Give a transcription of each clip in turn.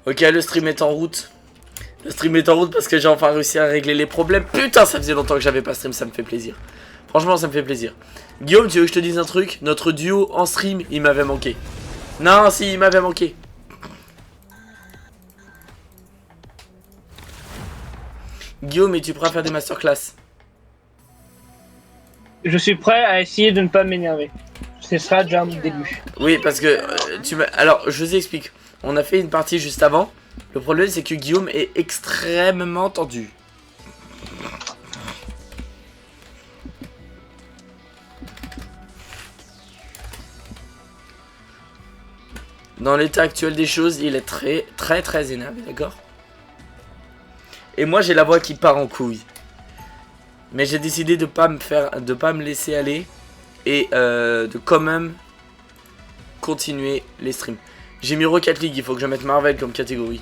Ok, le stream est en route. Le stream est en route parce que j'ai enfin réussi à régler les problèmes. Putain, ça faisait longtemps que j'avais pas stream, ça me fait plaisir. Franchement, ça me fait plaisir. Guillaume, tu veux que je te dise un truc? Notre duo en stream, il m'avait manqué. Non, si, il m'avait manqué. Guillaume, es-tu prêt à faire des masterclass? Je suis prêt à essayer de ne pas m'énerver. Ce sera déjà un début. Oui, parce que alors, je vous explique. On a fait une partie juste avant. Le problème, c'est que Guillaume est extrêmement tendu. Dans l'état actuel des choses, il est très énervé, d'accord? Et moi, j'ai la voix qui part en couille. Mais j'ai décidé de pas me laisser aller et de quand même continuer les streams. J'ai mis Rocket League, il faut que je mette Marvel comme catégorie.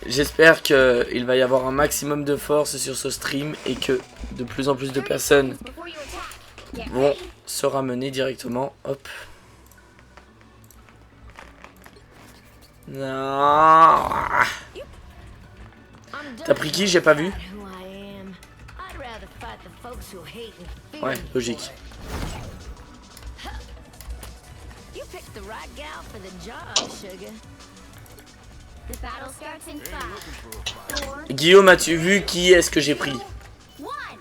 J'espère qu'il va y avoir un maximum de force sur ce stream et que de plus en plus de personnes vont se ramener directement. Hop. Non. T'as pris qui? J'ai pas vu. Ouais, logique. Guillaume, as-tu vu qui est-ce que j'ai pris?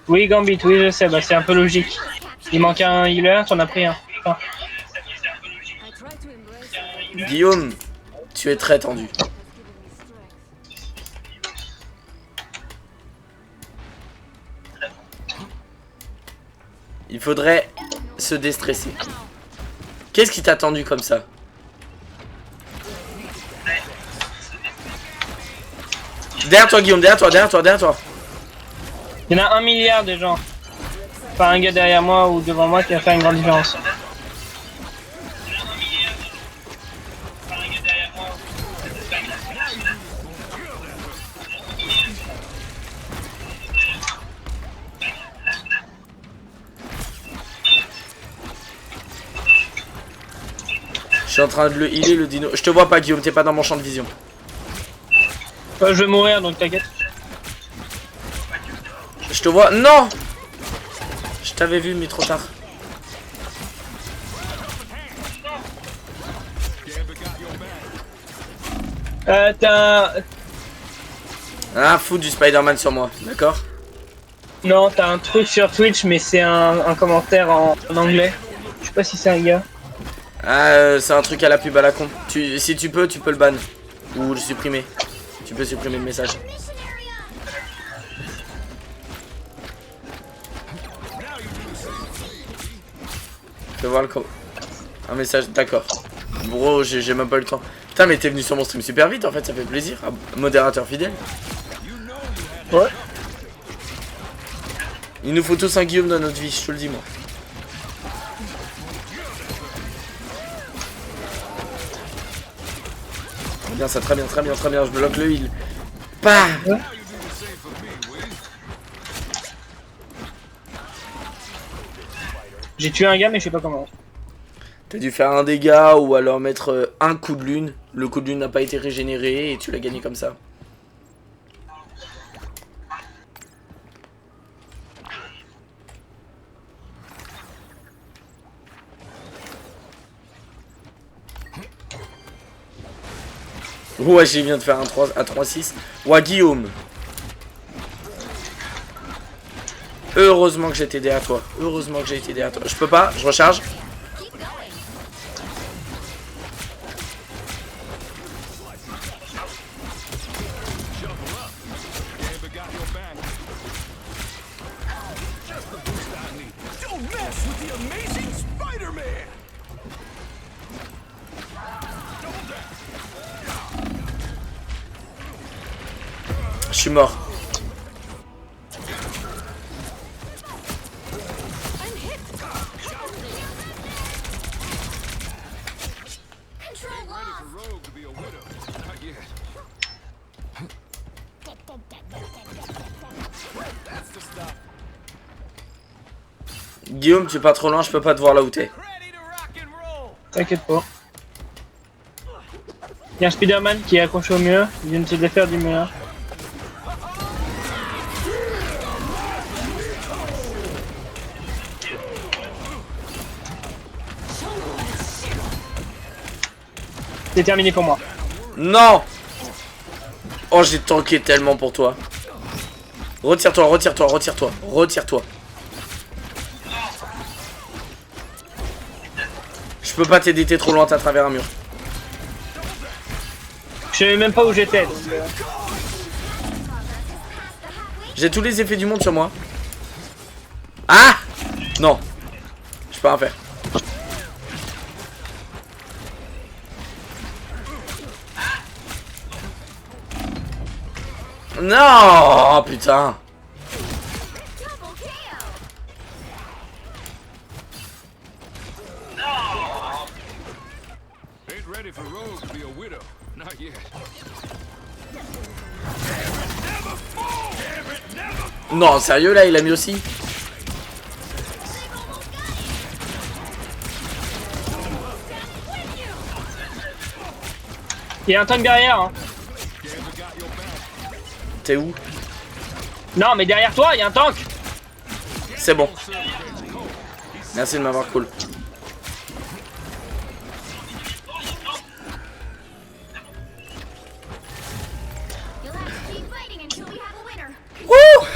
Oui, Gambit, oui, je sais, bah c'est un peu logique. Il manque un healer, t'en as pris un. Enfin, Guillaume, tu es très tendu. Il faudrait se déstresser. Qu'est-ce qui t'a tendu comme ça? Derrière toi, Guillaume, derrière toi. il y en a 1 milliard de gens. Pas un gars derrière moi ou devant moi qui va faire une grande différence. Je suis en train de le healer, le dino. Je te vois pas, Guillaume, t'es pas dans mon champ de vision. Je vais mourir donc t'inquiète. Je te vois. Non! Je t'avais vu, mais trop tard. T'as... Ah, fous du Spider-Man sur moi, d'accord? Non, t'as un truc sur Twitch, mais c'est un commentaire en anglais. Je sais pas si c'est un gars. Ah, c'est un truc à la pub à la con. Si tu peux le ban. Ou le supprimer. Tu peux supprimer le message. Je vais voir un message, d'accord. Bro, j'ai même pas eu le temps. Putain, mais t'es venu sur mon stream super vite en fait, ça fait plaisir. Ah, modérateur fidèle. Ouais. Il nous faut tous un Guillaume dans notre vie, je te le dis moi. Bien, ça très bien, je bloque le heal. Pas. Ouais. J'ai tué un gars mais je sais pas comment. T'as dû faire un dégât ou alors mettre un coup de lune. Le coup de lune n'a pas été régénéré et tu l'as gagné comme ça. Ouais, j'ai viens de faire un 3 à 3-6. Ouais, Guillaume. Heureusement que j'étais derrière toi. Heureusement que j'ai été derrière toi. Je peux pas, je recharge. Je suis mort. Guillaume, tu es pas trop loin, je peux pas te voir là où t'es. T'inquiète pas. Il y a un Spider-Man qui est accroché au mur. Il vient de se défaire du mur. C'est terminé pour moi. Non. Oh, j'ai tanké tellement pour toi. Retire-toi, retire-toi, retire-toi, retire-toi. Je peux pas t'aider, t'es trop loin, t'es à travers un mur. Je savais même pas où j'étais. J'ai tous les effets du monde sur moi. Ah. Non. Je peux rien faire. Non, oh, putain. Non, sérieux là, il a mis aussi. Il y a un tank derrière. Hein. T'es où? Non, mais derrière toi, il y a un tank. C'est bon. Merci de m'avoir cool. Wouh!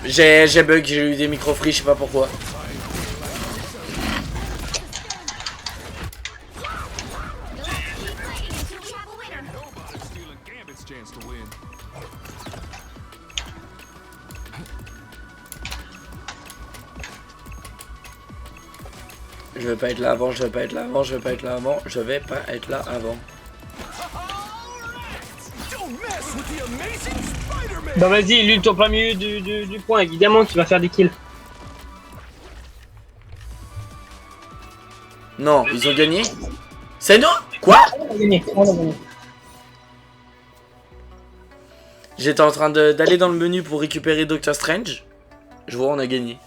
J'ai bug, j'ai eu des micro free, je sais pas pourquoi. Je vais pas être là avant, je vais pas être là avant, je vais pas être là avant, je vais pas être là avant. Bah vas-y, lui, ton plein milieu du point, évidemment, tu vas faire des kills. Non, ils ont gagné? C'est nous? Quoi? On a gagné, on a gagné. J'étais en train d'aller dans le menu pour récupérer Doctor Strange. Je vois, on a gagné.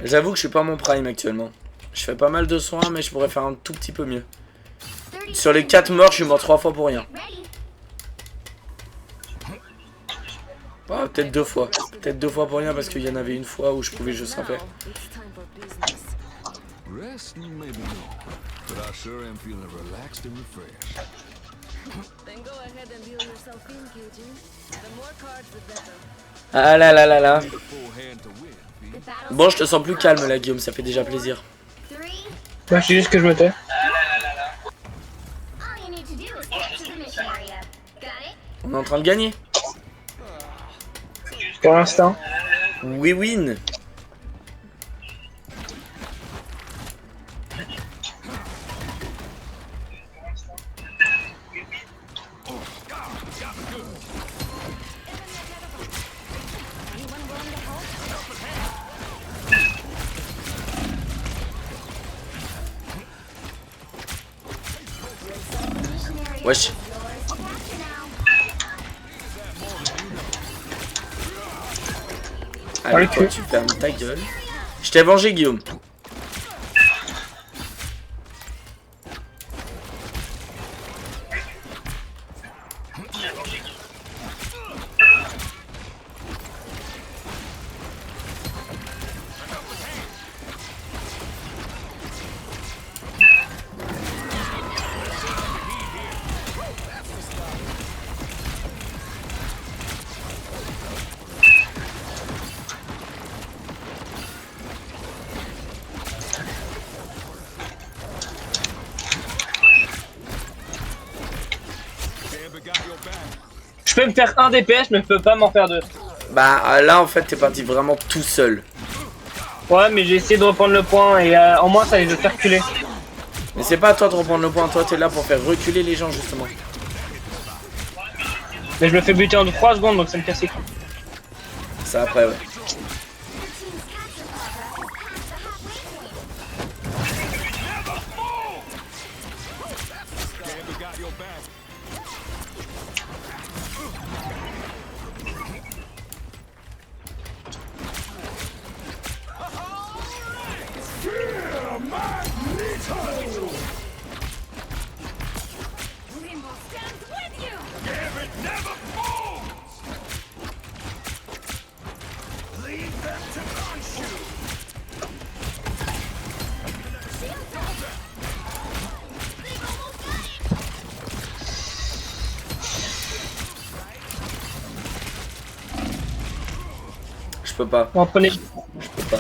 J'avoue que je suis pas mon prime actuellement. Je fais pas mal de soins, mais je pourrais faire un tout petit peu mieux. Sur les 4 morts, je suis mort 3 fois pour rien. Oh, peut-être 2 fois. Peut-être 2 fois pour rien parce qu'il y en avait une fois où je pouvais juste rien faire. Ah là là là là. Bon, je te sens plus calme là, Guillaume, ça fait déjà plaisir. Bah, c'est juste que je me tais. On est en train de gagner. Pour l'instant. We win. Wesh. Allez, toi, tu fermes ta gueule. Je t'ai vengé, Guillaume. Je peux me faire un DPS, mais je peux pas m'en faire deux. Bah là, en fait, t'es parti vraiment tout seul. Ouais, mais j'ai essayé de reprendre le point et en moins ça les a fait reculer. Mais c'est pas à toi de reprendre le point, toi t'es là pour faire reculer les gens justement. Mais je me fais buter en 3 secondes donc ça me casse les couilles. Ça après ouais. Je peux pas, Bon, prenez. je peux pas.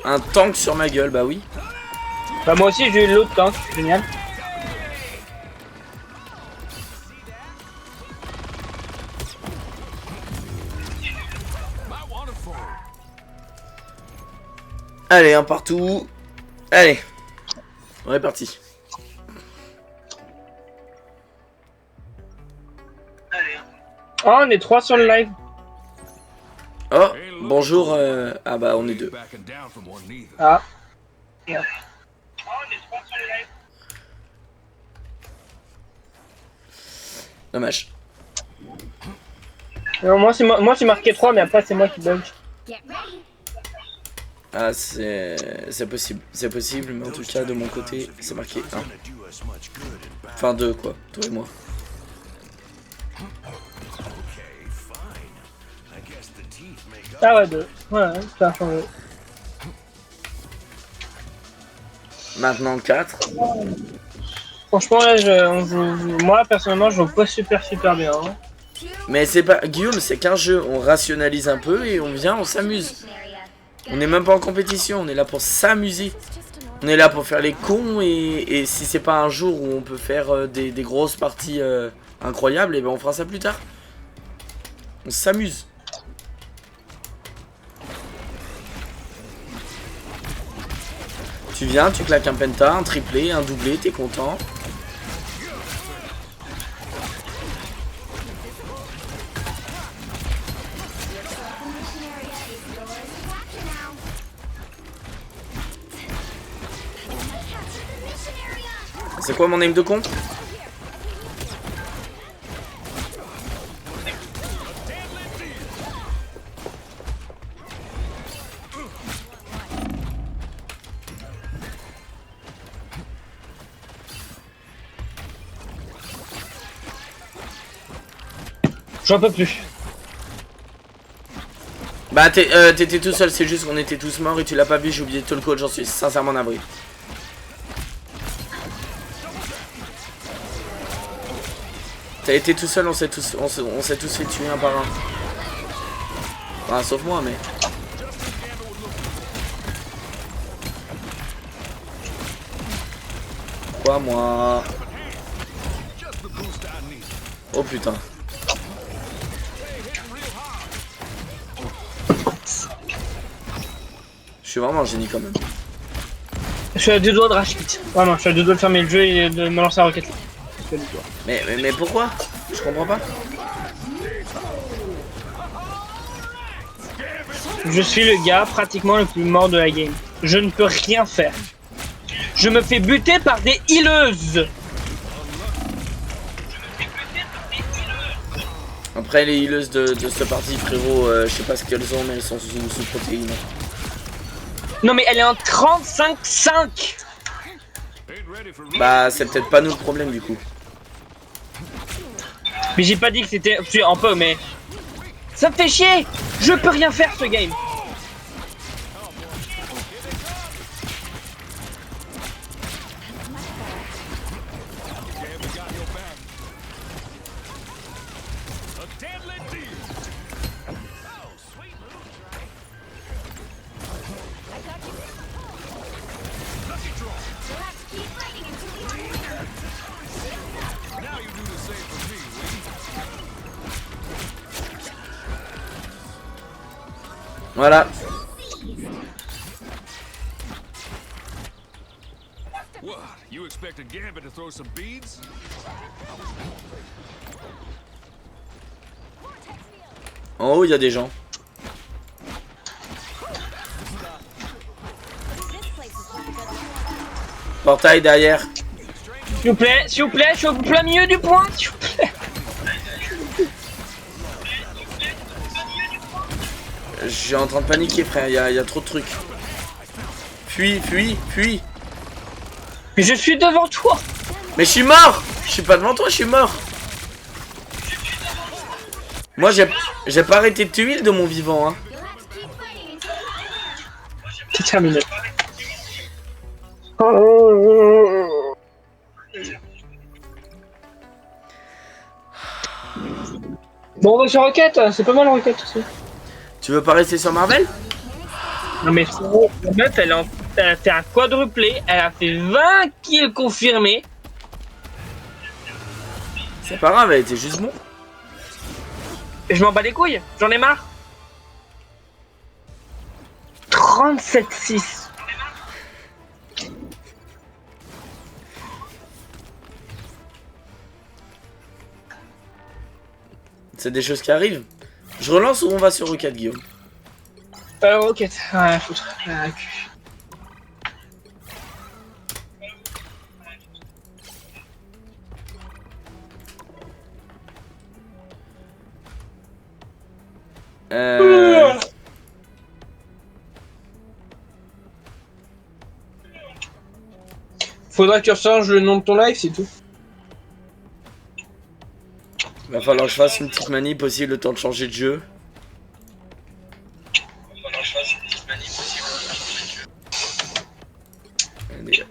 Un tank sur ma gueule, bah oui. Bah moi aussi j'ai eu l'autre tank, génial. Allez, un partout. Allez, on est parti. Oh, on est 3 sur le live. Oh, bonjour. Ah bah on est 2. Ah. Merde. Dommage. Non, moi c'est marqué 3 mais après c'est moi qui bug. Ah c'est possible. C'est possible, mais en tout cas de mon côté c'est marqué 1. Enfin 2 quoi, toi et moi. Ah ouais 2. Ouais, ça a changé. Maintenant 4. Franchement là moi personnellement je joue pas super bien. Hein. Mais c'est pas... Guillaume, c'est qu'un jeu. On rationalise un peu et on vient, on s'amuse. On n'est même pas en compétition, on est là pour s'amuser. On est là pour faire les cons et si c'est pas un jour où on peut faire des grosses parties incroyables, et ben on fera ça plus tard. On s'amuse. Tu viens, tu claques un penta, un triplé, un doublé, t'es content. C'est quoi mon aim de con? J'en peux plus. Bah t'étais tout seul, c'est juste qu'on était tous morts et tu l'as pas vu, j'ai oublié de te le code, j'en suis sincèrement navré. T'as été tout seul, on s'est tous fait tuer un par un. Enfin, sauf moi, mais... Quoi, moi? Oh putain. Je suis vraiment un génie quand même. Je suis à 2 doigts de rage quit. Vraiment, je suis à 2 doigts de fermer le jeu et de me lancer à Rocket League. Mais pourquoi? Je comprends pas. Je suis le gars pratiquement le plus mort de la game. Je ne peux rien faire. Je me fais buter par des healeuses. Après les healers de cette partie, frérot, je sais pas ce qu'elles ont, mais elles sont sous protéines. Non mais elle est en 35-5. Bah c'est peut-être pas nous le problème du coup. Mais j'ai pas dit que c'était... En peu, mais... Ça me fait chier. Je peux rien faire ce game. Voilà. What? You expected Gambit to throw some beads? En haut, il y a des gens. Portail derrière. S'il vous plaît, je suis au plein milieu du point, s'il vous plaît. Je suis en train de paniquer, frère. Il y a trop de trucs. Fuis, fuis, fuis. Mais je suis devant toi. Mais je suis mort. Je suis pas devant toi, je suis mort. Moi, j'ai pas arrêté de tuer de mon vivant, hein. C'est terminé. Bon, on va sur Rocket, c'est pas mal Rocket aussi. Tu veux pas rester sur Marvel? Non mais frérot, la meuf elle a fait un quadruplé, elle a fait 20 kills confirmés. C'est pas grave, elle était juste bon. Et je m'en bats les couilles, j'en ai marre. 37-6. C'est des choses qui arrivent. Je relance ou on va sur Rocket, Guillaume? Rocket, ouais, foutre. Faudra que tu rechanges le nom de ton live, c'est tout. Va falloir que je fasse une petite manip aussi, le temps de changer de jeu. Allez,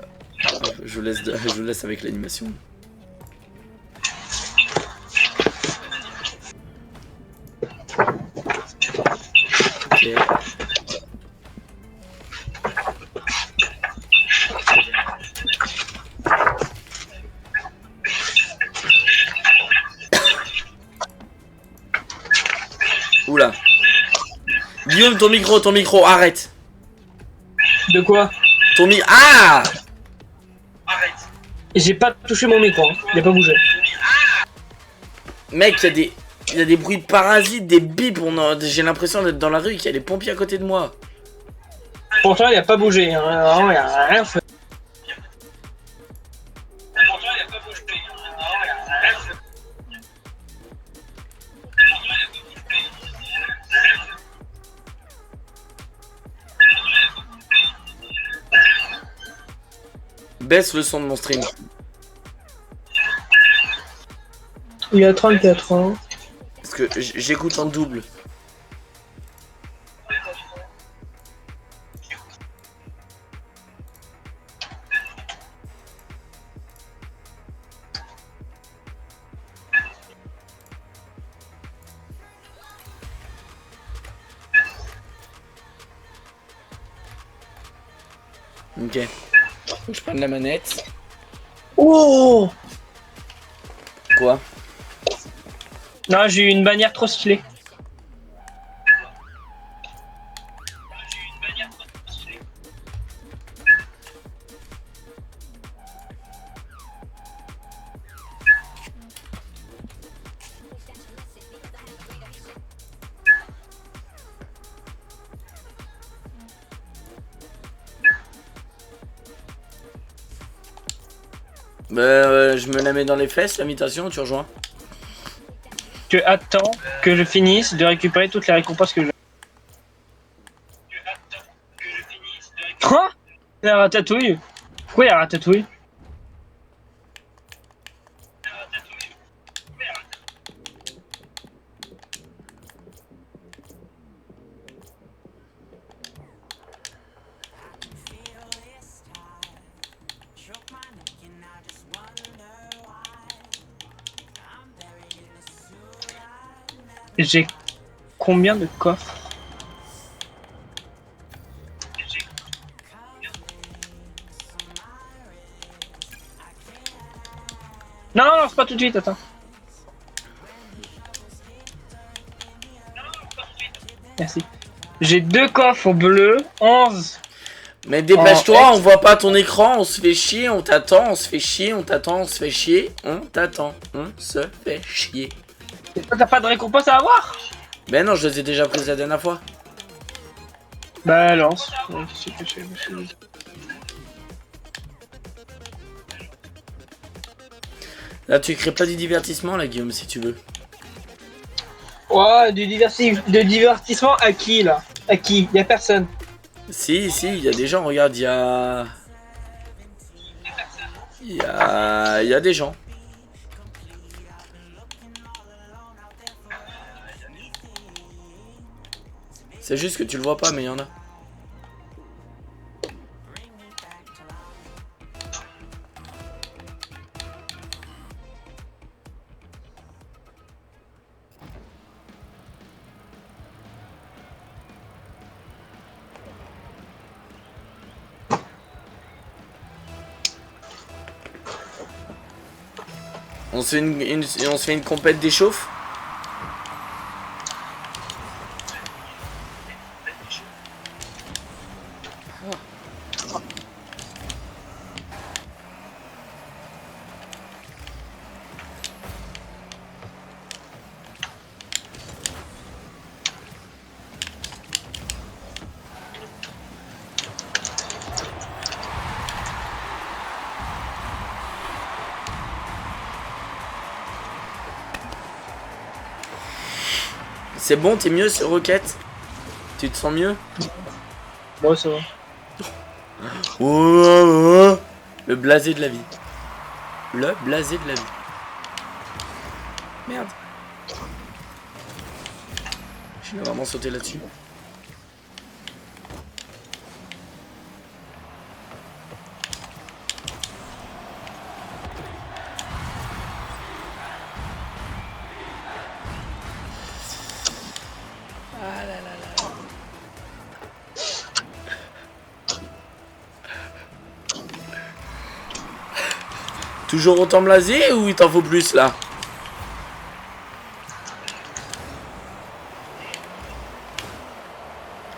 je vous laisse avec l'animation. Ok. Oula. Guillaume, ton micro, arrête. De quoi? Ton micro. Ah! J'ai pas touché mon micro, hein. Il a pas bougé. Mec, il y a des bruits de parasites, des bips. J'ai l'impression d'être dans la rue, qu'il y a des pompiers à côté de moi. Pourtant, il a pas bougé, hein. Non, il a rien fait. Baisse le son de mon stream. Il a 34 ans. Parce que j'écoute en double. Ok. Faut que je prenne la manette. Oh! Quoi? Non, j'ai eu une bannière trop stylée. Je me la mets dans les fesses, l'imitation, tu rejoins? Tu attends que je finisse de récupérer toutes les récompenses que j'ai. Quoi? Il y a Ratatouille. Pourquoi il y a Ratatouille? J'ai combien de coffres? Non, non, lance pas tout de suite, attends. Merci. J'ai 2 coffres bleus, 11. Mais dépêche-toi, Oh, on voit pas ton écran, on se fait chier, on t'attend, on se fait chier, on t'attend, on se fait chier, on t'attend, on se fait chier. Et toi, t'as pas de récompense à avoir? Ben non, je les ai déjà prises la dernière fois. Bah lance. Ouais, Là, tu crées pas du divertissement, là, Guillaume, si tu veux. Ouais, de divertissement à qui là? À qui? Y'a personne. Si, il y a des gens, regarde, il y a... Il y a des gens. C'est juste que tu le vois pas, mais il y en a. On se fait une compète d'échauffe. C'est bon, t'es mieux sur Rocket? Tu te sens mieux? Bon, ça va. Oh, le blasé de la vie. Le blasé de la vie. Merde. Je vais vraiment sauter là-dessus. Toujours autant blasé ou il t'en faut plus là?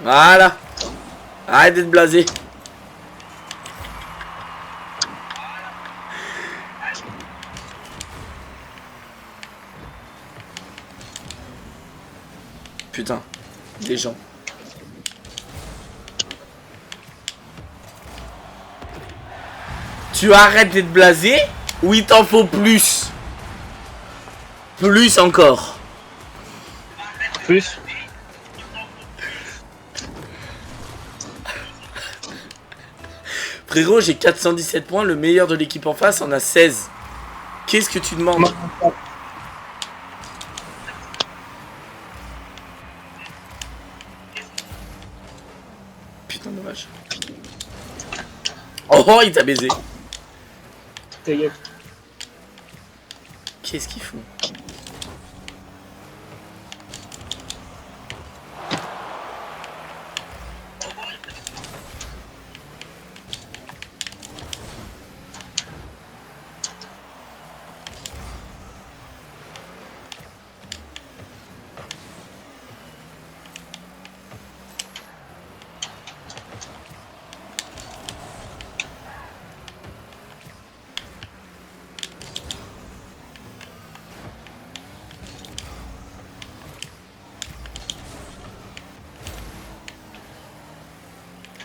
Voilà. Arrête d'être blasé. Putain, des gens. Tu arrêtes d'être blasé ou il t'en faut plus? Plus encore. Plus. Frérot, j'ai 417 points, le meilleur de l'équipe en face en a 16. Qu'est-ce que tu demandes? Putain, dommage. Oh, il t'a baisé. Ta gueule. Qu'est-ce qu'ils font?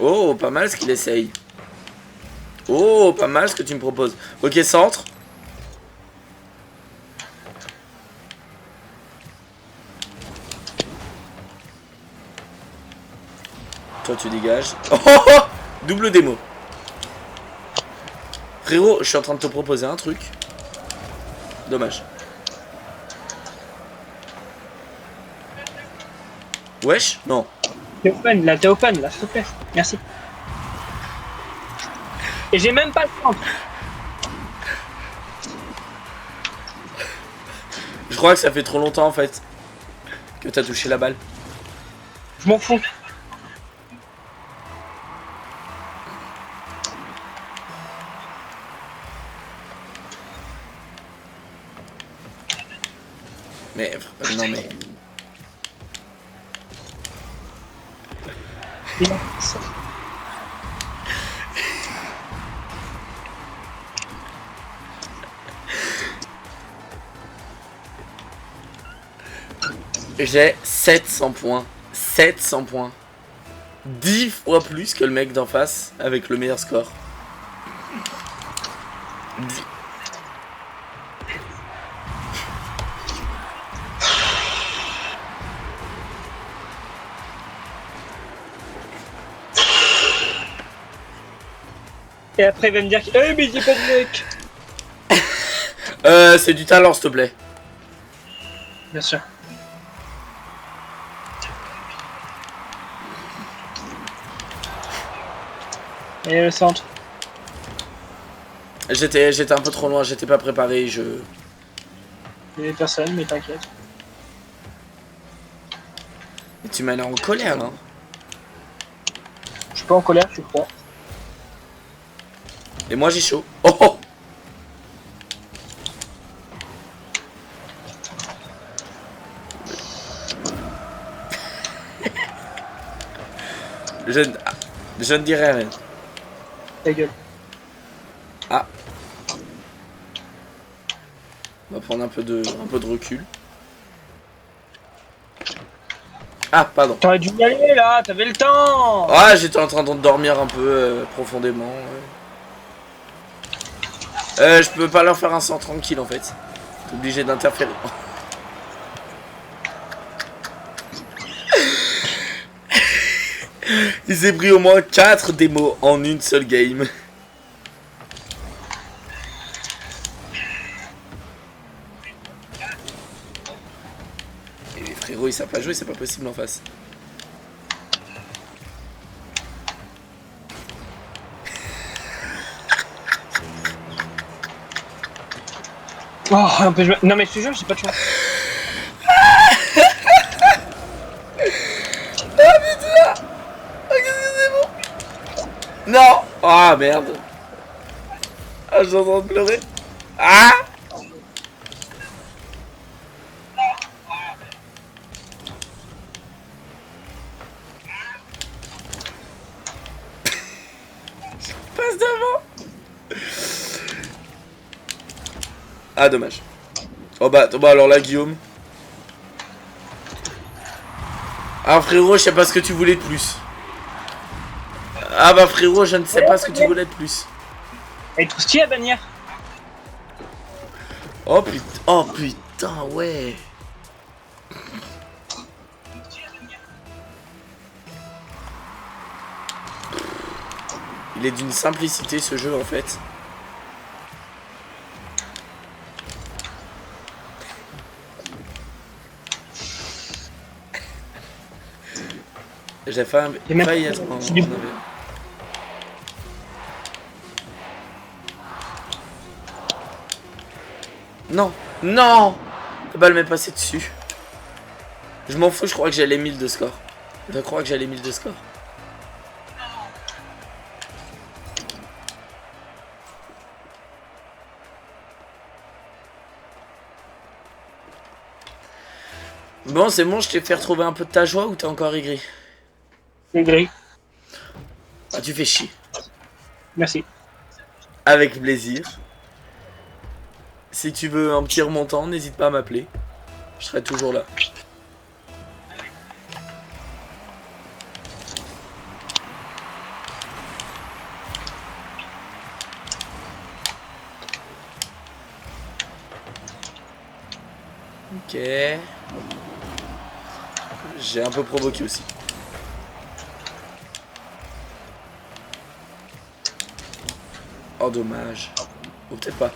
Oh, pas mal ce qu'il essaye. Oh, pas mal ce que tu me proposes. Ok, centre. Toi, tu dégages. Oh, oh, oh, double démo. Frérot, je suis en train de te proposer un truc. Dommage. Wesh? Non. T'es open là, s'il te plaît. Merci. Et j'ai même pas le temps. Je crois que ça fait trop longtemps en fait que t'as touché la balle. Je m'en fous. Mais non mais. Il a fait ça. J'ai 700 points. 700 points. 10 fois plus que le mec d'en face avec le meilleur score. 10. Et après il va me dire mais j'ai pas de mec. C'est du talent, s'il te plaît. Bien sûr. Et le centre. J'étais un peu trop loin, j'étais pas préparé, Il y avait personne, mais t'inquiète. Et tu m'as l'air en colère, là. Je suis pas en colère, je suis froid. Et moi, j'ai chaud. Oh, oh. Je ne dirai rien. Ta gueule. Ah. On va prendre un peu de recul. Ah, pardon. T'aurais dû y aller là, t'avais le temps. Ah, j'étais en train de dormir un peu profondément. Je peux pas leur faire un sang tranquille en fait. T'es obligé d'interférer. Ils aient pris au moins 4 démos en une seule game. Et les frérots ils savent pas jouer, c'est pas possible en face. Oh, non mais je te jure, j'ai pas de choix. Ah putain! Ah qu'est-ce que c'est bon? Non! Ah merde! Ah je suis en train de pleurer! Ah! Je passe devant! Ah dommage. Oh bah alors là Guillaume. Ah frérot, je sais pas ce que tu voulais de plus. Ah bah frérot, je ne sais pas ce que tu voulais de plus. Elle est trop stylée la bannière. Oh putain, ouais. Il est d'une simplicité ce jeu en fait. J'ai failli à ce moment. Non, non, la balle m'est passée dessus. Je m'en fous, je crois que j'ai les 1000 de score. Je crois que j'ai les 1000 de score. Bon, c'est bon, je t'ai fait retrouver un peu de ta joie ou t'es encore aigri? C'est gris. Ah, tu fais chier. Merci. Avec plaisir. Si tu veux un petit remontant, n'hésite pas à m'appeler. Je serai toujours là. Ok. J'ai un peu provoqué aussi. Oh dommage. Ou peut-être pas.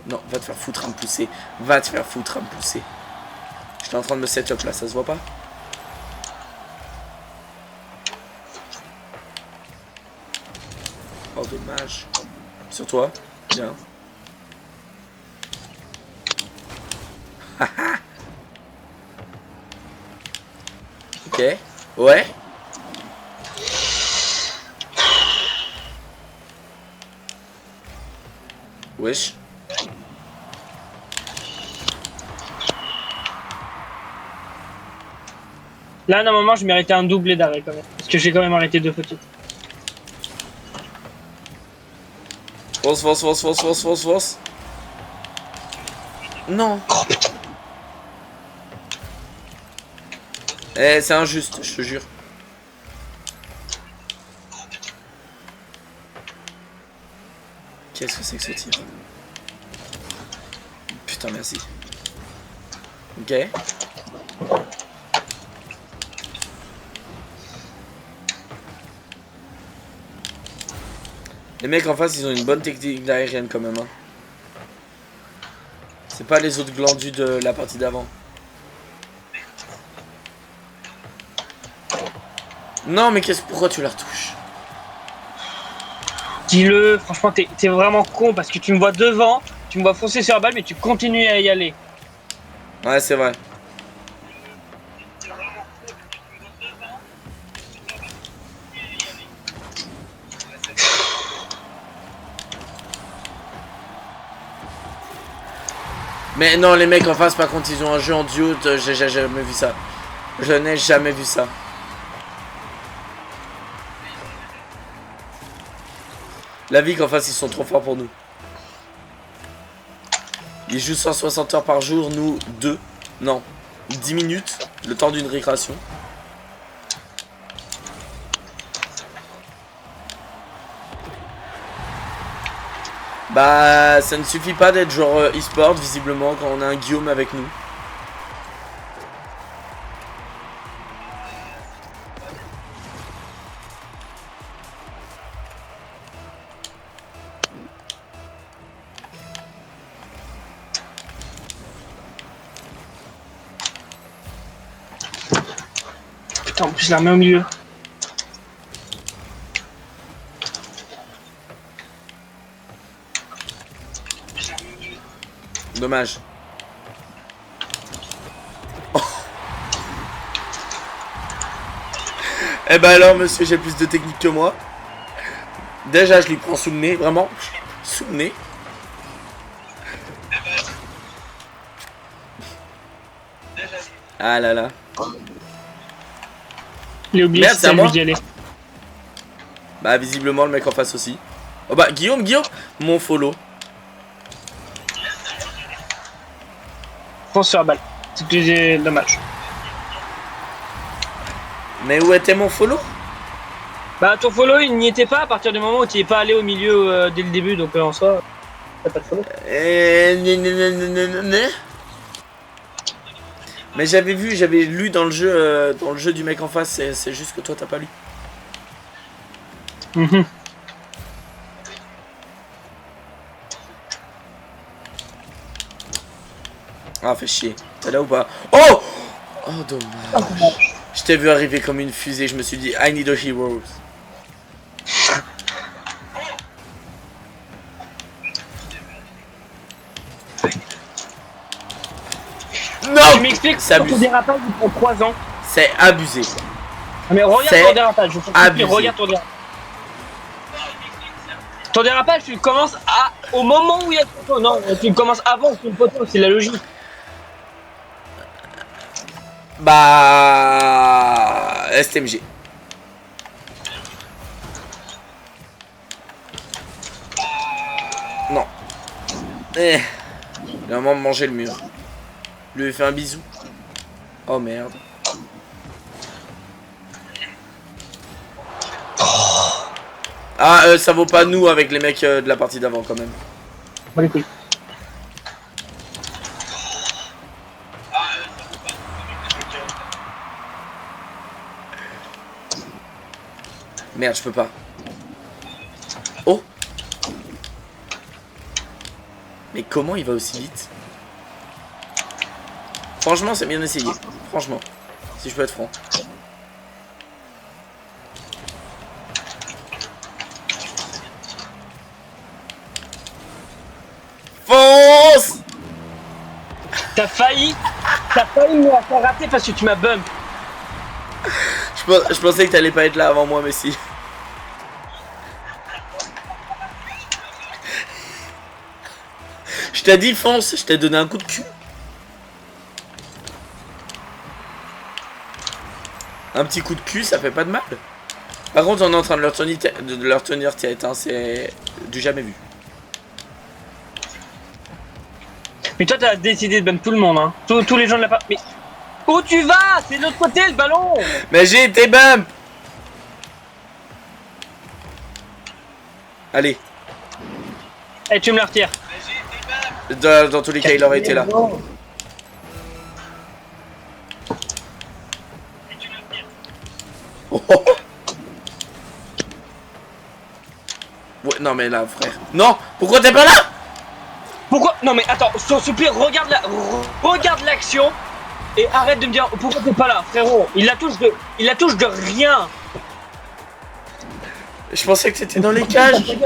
Non, va te faire foutre à me pousser. Va te faire foutre à me pousser. J'étais en train de me set up là, ça se voit pas? Oh dommage. Sur toi. Bien. Ok. Ouais. Wesh. Là, normalement, je méritais un doublé d'arrêt quand même. que j'ai quand même arrêté 2 fois de suite. Force, force, force, force, force, force, force. Non. Oh putain. Eh, c'est injuste, je te jure. Qu'est-ce que c'est que ce tir? Putain, merci. Ok. Les mecs en face, ils ont une bonne technique aérienne quand même. Hein. C'est pas les autres glandus de la partie d'avant. Non, mais pourquoi tu la retouches? Dis-le, franchement, t'es vraiment con parce que tu me vois devant, tu me vois foncer sur la balle, mais tu continues à y aller. Ouais, c'est vrai. Mais non, les mecs en face, par contre, ils ont un jeu en duo. J'ai jamais vu ça. Je n'ai jamais vu ça. La vie qu'en face, ils sont trop forts pour nous. Ils jouent 160 heures par jour, nous 2. Non, 10 minutes, le temps d'une récréation. Bah, ça ne suffit pas d'être genre e-sport, visiblement, quand on a un Guillaume avec nous. Putain, en plus, je la remets au milieu. Dommage. Oh. Eh ben alors, monsieur, j'ai plus de technique que moi. Déjà, je lui prends sous le nez, vraiment. Sous le nez. Ah là là. Il est oublié, Merde, c'est à c'est à moi. lui d'y aller. Bah, visiblement, le mec en face aussi. Oh bah, Guillaume, mon follow. Fonce sur la balle. C'est plus dommage. Mais où était mon follow? Bah, ton follow, il n'y était pas à partir du moment où tu n'y es pas allé au milieu dès le début, donc en soi, t'as pas de follow. Mais j'avais lu dans le jeu du mec en face, c'est juste que toi t'as pas lu. Mhm. Ah, fait chier. T'es là ou pas? Oh! Oh, dommage. Je t'ai vu arriver comme une fusée, je me suis dit, I need a heroes. Non! Tu m'expliques C'est pourquoi ton abusé. dérapage, il prend 3 ans. C'est abusé. Ah, mais regarde C'est ton dérapage, je abusé. regarde ton dérapage. Ton dérapage, tu le commences au moment où il y a le poteau. Non, tu le commences avant qu'il y ait le poteau, c'est la logique. Bah... STMG. Non. Il a un moment de manger le mur. Lui fait un bisou. Oh merde. Ah, ça vaut pas nous avec les mecs de la partie d'avant quand même. Bon, les couilles. Merde, je peux pas. Oh! Mais comment il va aussi vite? Franchement, c'est bien essayé. Franchement. Si je peux être franc. Fonce! T'as failli me la faire rater parce que tu m'as bump. Je pensais que t'allais pas être là avant moi, mais si. Je t'ai dit fonce, je t'ai donné un coup de cul. Un petit coup de cul, ça fait pas de mal. Par contre, on est en train de leur tenir tête, hein, c'est du jamais vu. Mais toi, t'as décidé de ban tout le monde, hein. Tous les gens de la part. Mais où tu vas? C'est de l'autre côté le ballon. Mais j'ai été bump. Allez. Et tu me la retires. Dans tous les cas, il aurait été là. Oh, oh. Ouais, non mais là, frère. Non, pourquoi t'es pas là? Pourquoi? Non mais attends, s'il te plaît, regarde l'action et arrête de me dire pourquoi t'es pas là, frérot. Il la touche de rien. Je pensais que t'étais dans les cages.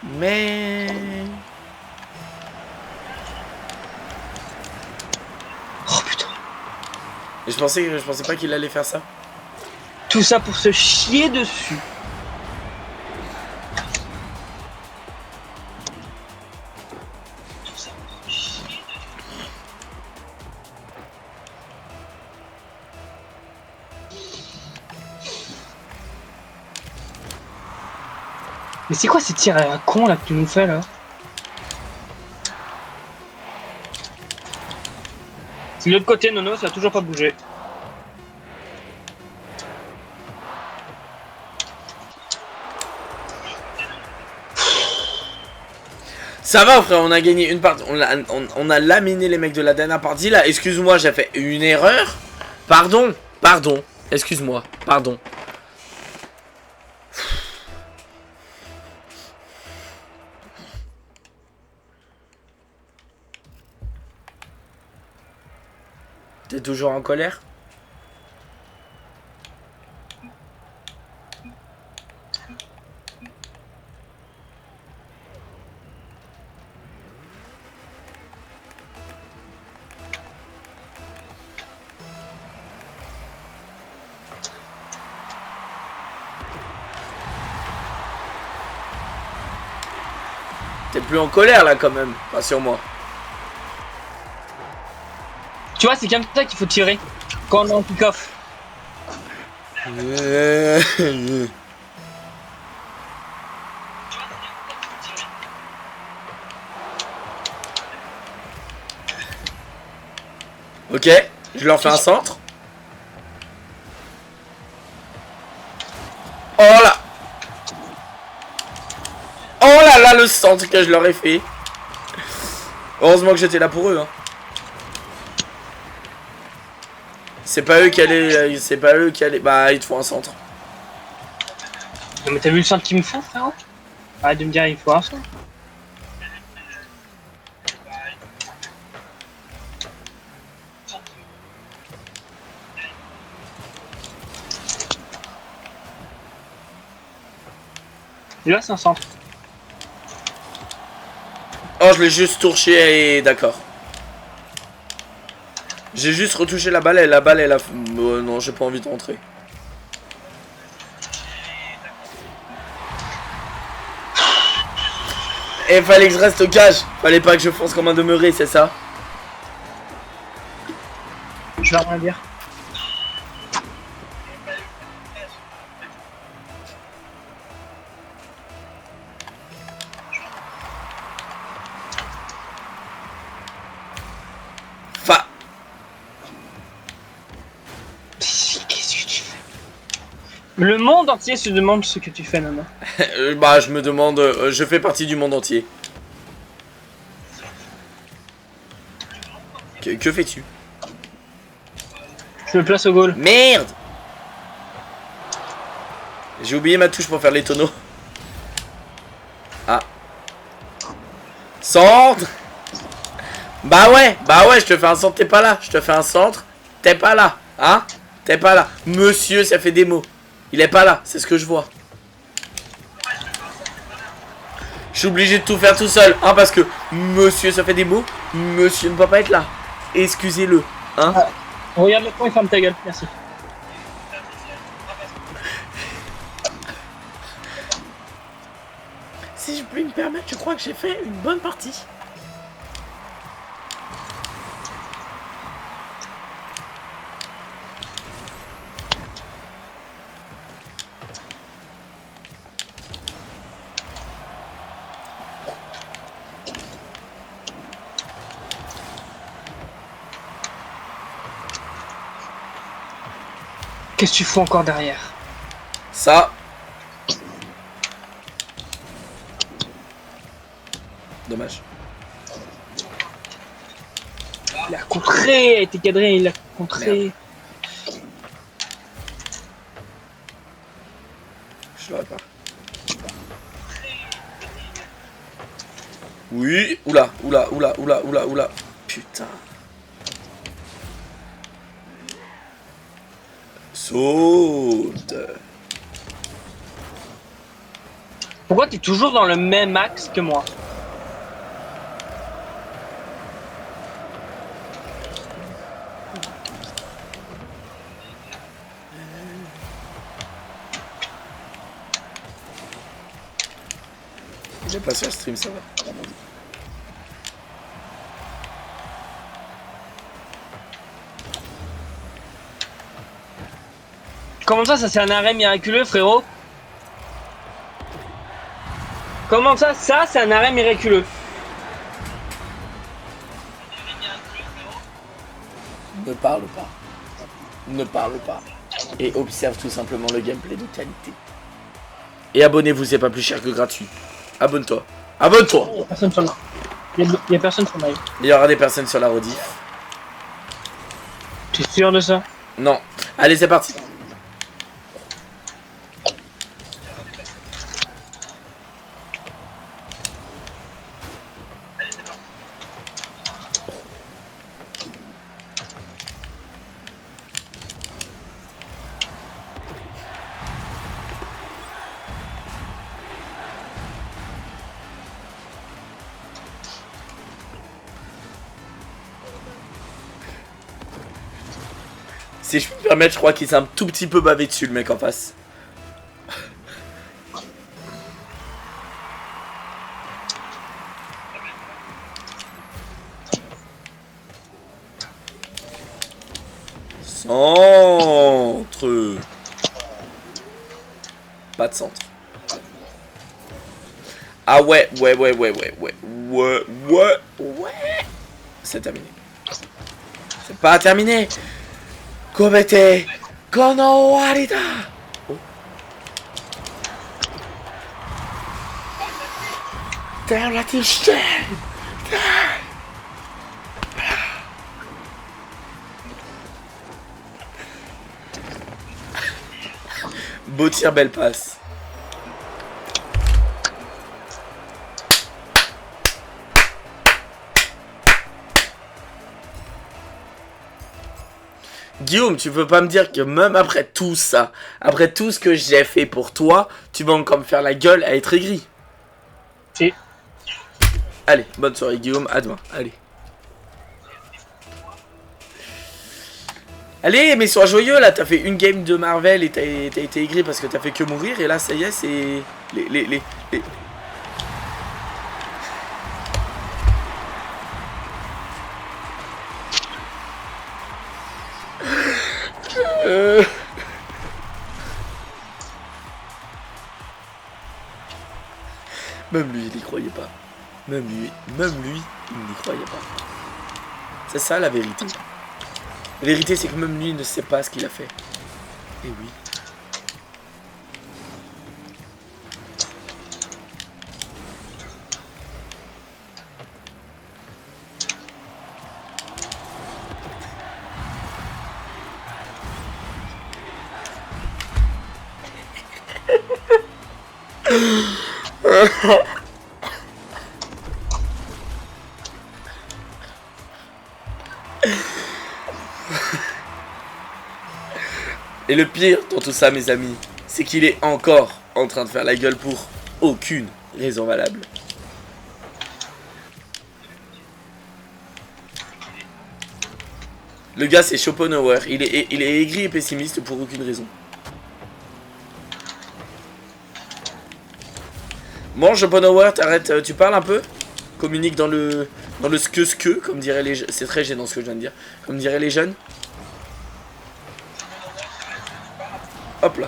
Mais... Oh putain. Je pensais pas qu'il allait faire ça. Tout ça pour se chier dessus. Mais c'est quoi ces tirs à la con là que tu nous fais là? C'est de l'autre côté, Nono, ça a toujours pas bougé. Ça va frère, on a gagné une partie, on a laminé les mecs de la dernière partie là. Excuse-moi, j'ai fait une erreur. Pardon, excuse-moi, pardon. T'es toujours en colère? T'es plus en colère là quand même, rassure-moi. Tu vois, c'est comme ça qu'il faut tirer quand on est en kick-off. Ok, je leur fais un centre. Oh là! Oh là là, le centre que je leur ai fait. Heureusement que j'étais là pour eux, hein. C'est pas eux qui allaient, bah, ils te font un centre. Non mais t'as vu le centre qu'il me fait, frérot? Arrête de me dire il faut un centre. Et là c'est un centre. Oh, je l'ai juste touché et d'accord. J'ai juste retouché la balle et la balle elle a... non, j'ai pas envie de rentrer. Et fallait que je reste au cage. Fallait pas que je fonce comme un demeuré, c'est ça? Je vais rien dire. Fa... Qu'est-ce que tu fais? Le monde entier se demande ce que tu fais, Nana. bah, je me demande... je fais partie du monde entier. Que fais-tu? Je me place au goal. Merde! J'ai oublié ma touche pour faire les tonneaux. Ah. Centre! Bah ouais, je te fais un centre, t'es pas là. Je te fais un centre, t'es pas là. Hein? T'es pas là. Monsieur, ça fait des mots. Il est pas là, c'est ce que je vois. Je suis obligé de tout faire tout seul, hein, parce que monsieur, ça fait des mots. Monsieur ne peut pas être là. Excusez-le, hein? Ah, regarde le point et ferme ta gueule, merci. Si je puis me permettre, je crois que j'ai fait une bonne partie. Qu'est-ce que tu fous encore derrière? Ça. Dommage. Il a contré, il a été cadré, il a contré. Je l'aurais pas. Oui. Oula, oula, oula, oula, oula, oula. Putain. Saute. Pourquoi t'es toujours dans le même axe que moi? J'ai pas sur stream, ça va. Comment ça c'est un arrêt miraculeux, frérot? Comment ça c'est un arrêt miraculeux? Ne parle pas. Ne parle pas. Et observe tout simplement le gameplay de qualité. Et abonnez-vous, c'est pas plus cher que gratuit. Abonne-toi. Abonne-toi. Il y a personne sur la... Il y a personne sur live. Il y aura des personnes sur la rediff. T'es sûr de ça? Non. Allez, c'est parti. Si je peux me permettre, je crois qu'il s'est un tout petit peu bavé dessus, le mec en face. Centre. Pas de centre. Ah ouais. C'est terminé. C'est pas terminé. Komete Kono Warida. Oh. Terra Tische. Beau tir, belle passe. Guillaume, tu peux pas me dire que même après tout ça, après tout ce que j'ai fait pour toi, tu vas encore me faire la gueule à être aigri. Si. Allez, bonne soirée Guillaume, à demain, allez. Allez, mais sois joyeux là, t'as fait une game de Marvel et t'as été aigri parce que t'as fait que mourir et là ça y est, c'est... les... Même lui, il n'y croyait pas. Même lui, il n'y croyait pas. C'est ça la vérité. La vérité, c'est que même lui ne sait pas ce qu'il a fait. Et oui. Et le pire dans tout ça, mes amis, c'est qu'il est encore en train de faire la gueule pour aucune raison valable. Le gars, c'est Schopenhauer. Il est aigri et pessimiste pour aucune raison. Bon, Schopenhauer, t'arrêtes, tu parles un peu? Communique dans le ce que, comme diraient les jeunes. C'est très gênant ce que je viens de dire. Comme diraient les jeunes. Hop là.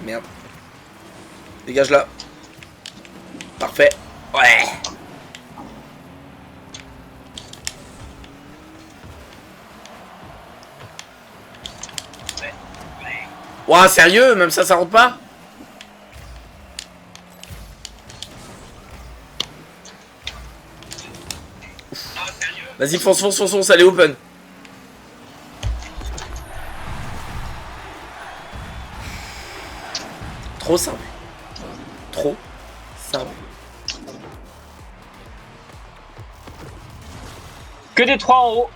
Merde. Dégage là. Ouais. Ouah, sérieux? Même ça rentre pas? Vas-y, fonce, allez, open. Trop simple. Trop simple. Que des 3 en haut.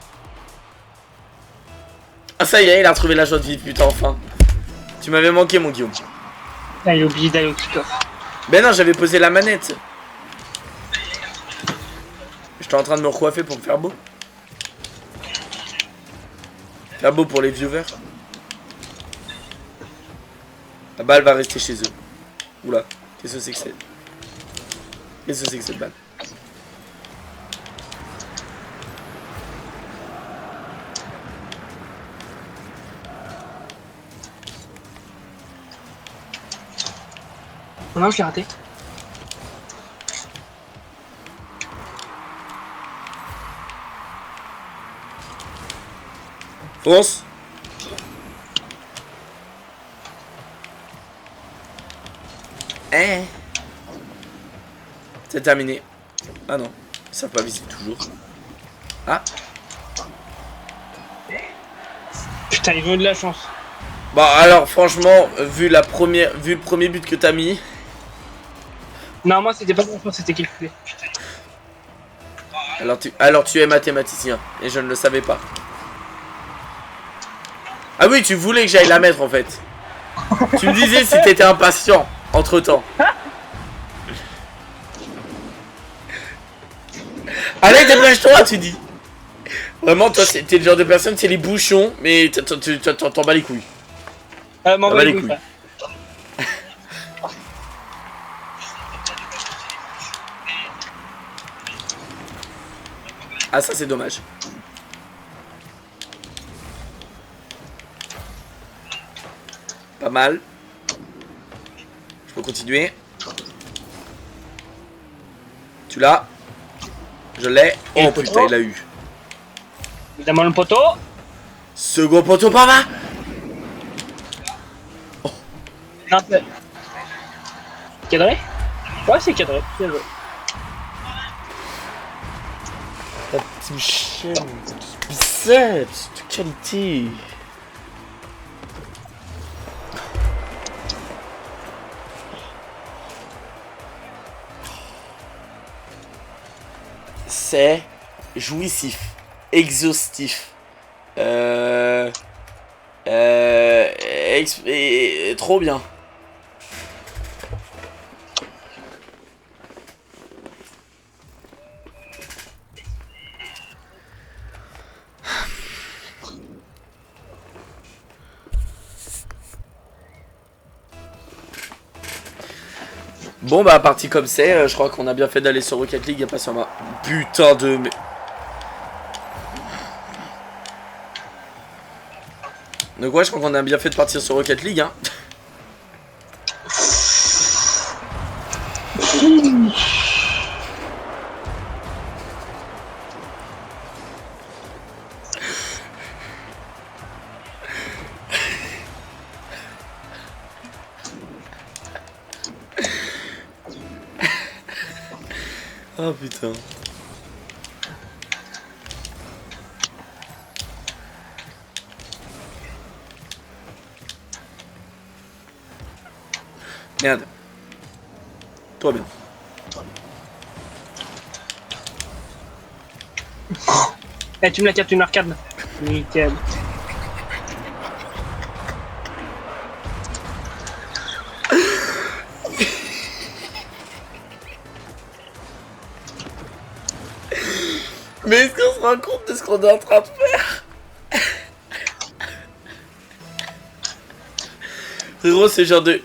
Ah, ça y est, il a retrouvé la joie de vivre, putain, enfin. Tu m'avais manqué, mon Guillaume. Ah, il a oublié d'aller au kick-off. Ben non, j'avais posé la manette. J'étais en train de me recoiffer pour me faire beau. Faire beau pour les viewers. La balle va rester chez eux. Oula, qu'est-ce que c'est que c'est? Qu'est-ce que c'est que cette balle? Oh non, je l'ai raté. Fonce. C'est terminé. Ah non, ils savent pas viser toujours. Ah. Putain, ils ont eu de la chance. Bah alors franchement, vu le premier but que t'as mis. Non, moi c'était pas de la chance, c'était calculé. Alors tu es mathématicien et je ne le savais pas. Ah oui, tu voulais que j'aille la mettre en fait. Tu me disais si t'étais impatient entre temps. Allez, dépêche-toi, tu dis. Vraiment, toi, t'es le genre de personne, c'est les bouchons, mais t'en bats les couilles. M'en bats les couilles. Ah, ça c'est dommage. Pas mal. Je peux continuer. Tu l'as. Je l'ai. Oh putain, il l'a eu. Évidemment le poteau. Second poteau par là. Oh. Non, c'est... Cadré? Ouais, c'est cadré. La petite chaîne de biceps de qualité. C'est jouissif, exhaustif, trop bien. Bon bah parti comme c'est, je crois qu'on a bien fait d'aller sur Rocket League, y a pas sur ma putain de... Donc ouais, je crois qu'on a bien fait de partir sur Rocket League, hein. Oh putain. Merde. Toi bien. Eh, tu me la tires, tu me la recadres. Nickel. Mais est-ce qu'on se rend compte de ce qu'on est en train de faire? Frérot, c'est genre de...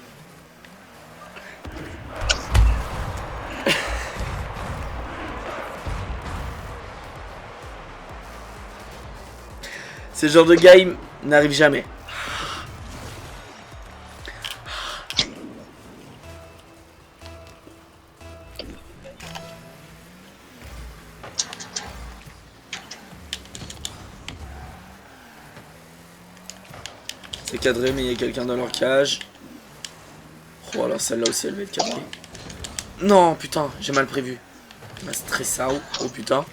Ce genre de game n'arrive jamais. C'est cadré, mais il y a quelqu'un dans leur cage. Oh, alors celle-là aussi, elle va être cadrée. Non, putain, j'ai mal prévu. Il m'a stressé. Oh putain.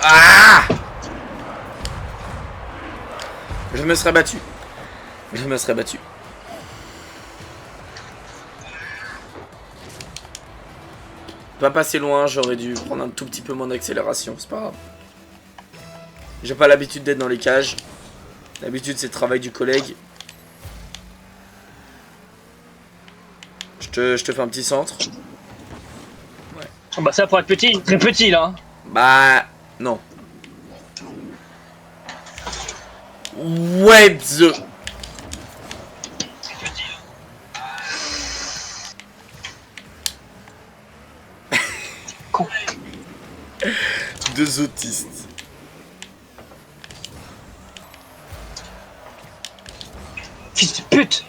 Ah! Je me serais battu. Je me serais battu. Pas passer loin, j'aurais dû prendre un tout petit peu moins d'accélération, c'est pas grave. J'ai pas l'habitude d'être dans les cages. L'habitude c'est le travail du collègue. Je te fais un petit centre. Ouais. Oh bah ça pour être petit, très petit là. Bah non. Ouais the... Con. Deux autistes. Fils de pute.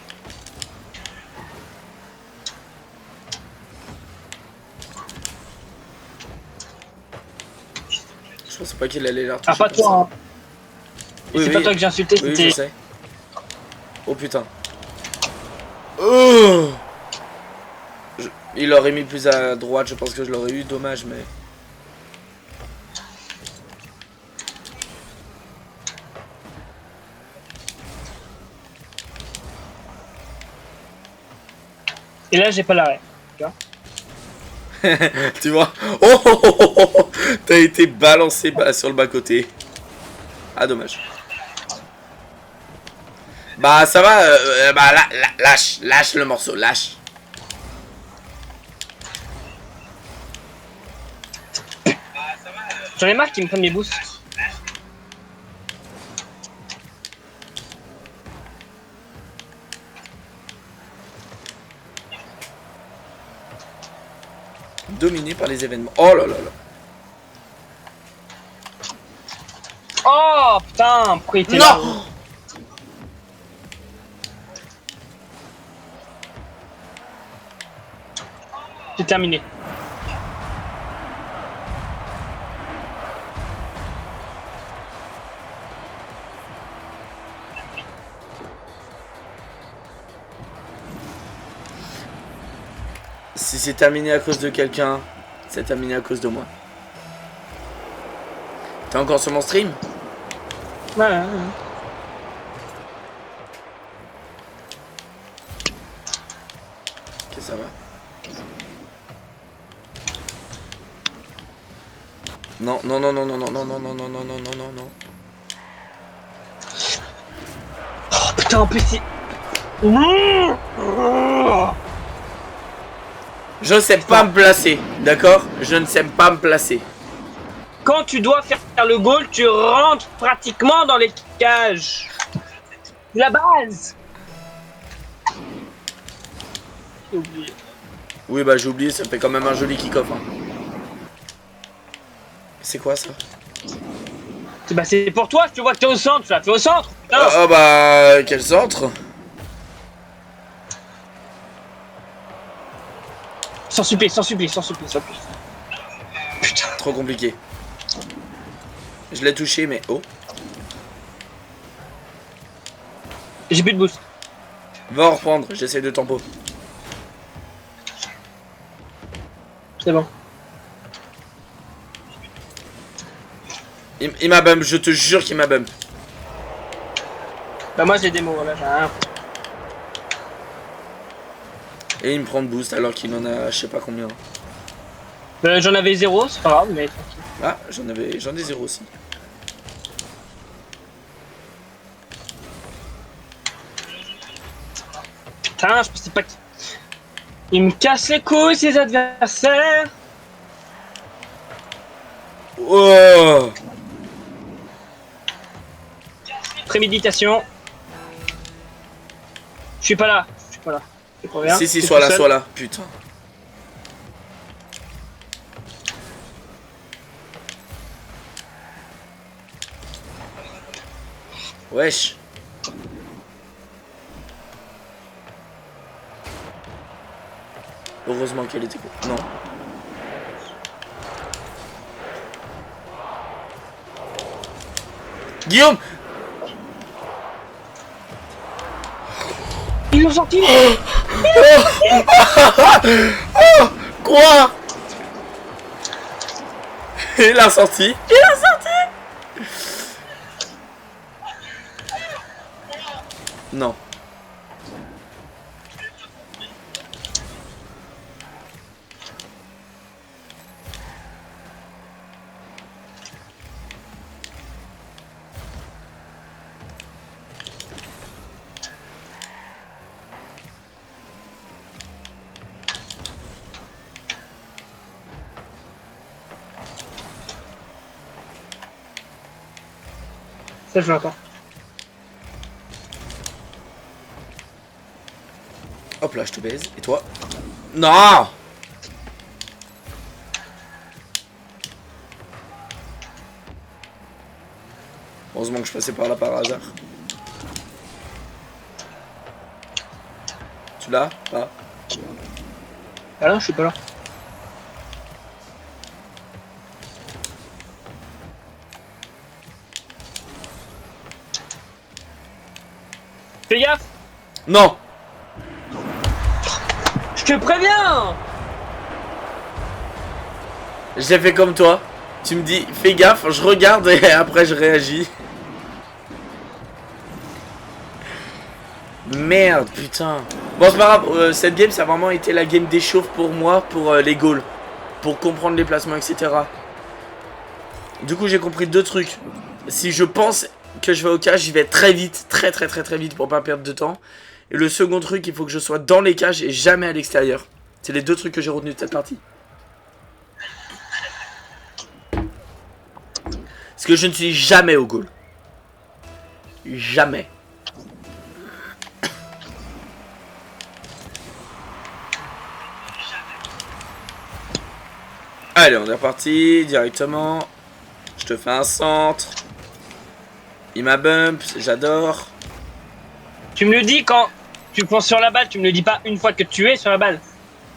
Je pensais pas qu'il allait leur toucher. Ah pas comme ça. toi hein. Oui, C'est oui. pas toi que j'ai insulté, Oui, c'était... je sais. Oh putain. Oh il aurait mis plus à droite, je pense que je l'aurais eu, dommage, mais... Et là j'ai pas l'arrêt. Tu vois. Oh, oh, oh, oh, oh. T'as été balancé sur le bas-côté. Ah, dommage. Bah, ça va. Bah, lâche le morceau, lâche. J'en ai marre qu'ils me prennent mes boosts. Dominé par les événements. Oh là là là. Oh putain, pourquoi il était là? Non. C'est terminé. Si c'est terminé à cause de quelqu'un, c'est terminé à cause de moi. T'es encore sur mon stream? Ouais. Ok, ça va. Non, non, non, non, non, non, non, non, non, non, non, non, non, non, non. Oh putain, en plus il... Je ne sais pas me placer, d'accord? Je ne sais pas me placer. Quand tu dois faire le goal, tu rentres pratiquement dans les cages. La base. J'ai oublié. Oui, bah j'ai oublié, ça fait quand même un joli kick-off. Hein. C'est quoi ça? Bah c'est pour toi, tu vois que t'es au centre, là, t'es au centre. Ah bah, quel centre? Sans supplie, sans supplie, sans supplie, sans supplie. Putain. Trop compliqué. Je l'ai touché, mais oh. J'ai plus de boost. Va en reprendre, j'essaie de tempo. C'est bon. Il m'a bump, je te jure qu'il m'a bump. Bah moi j'ai des mots, là, j'ai rien. Et il me prend de boost alors qu'il en a je sais pas combien. J'en avais 0, c'est pas grave, mais tranquille. Ah, j'en ai 0 aussi. Putain, je pensais pas qu'il... Il me casse les couilles, ses adversaires. Oh. Préméditation. Je suis pas là, je suis pas là. Je reviens. Si, T'es soit tout là, seul. soit là. Putain. Wesh. Heureusement qu'elle était cool. Non. Guillaume. Ils l'ont sorti. Quoi? Il l'a sorti. Il l'a sorti. Non. Ça, je l'entends. Hop là, je te baise. Et toi? Non. Heureusement que je passais par là par hasard. Tu l'as? Pas. Ah non, je suis pas là. Fais gaffe. Non. Je te préviens. J'ai fait comme toi. Tu me dis, fais gaffe, je regarde et après je réagis. Merde, putain. Bon, c'est pas grave, cette game, ça a vraiment été la game d'échauffe pour moi, pour les goals. Pour comprendre les placements, etc. Du coup, j'ai compris deux trucs. Si je pense que je vais au cage, j'y vais très vite, très vite pour pas perdre de temps. Et le second truc, il faut que je sois dans les cages et jamais à l'extérieur. C'est les deux trucs que j'ai retenus de cette partie. Parce que je ne suis jamais au goal. Jamais. Allez, on est reparti directement. Je te fais un centre. Il m'a bump, j'adore. Tu me le dis quand tu fonces sur la balle, tu me le dis pas une fois que tu es sur la balle.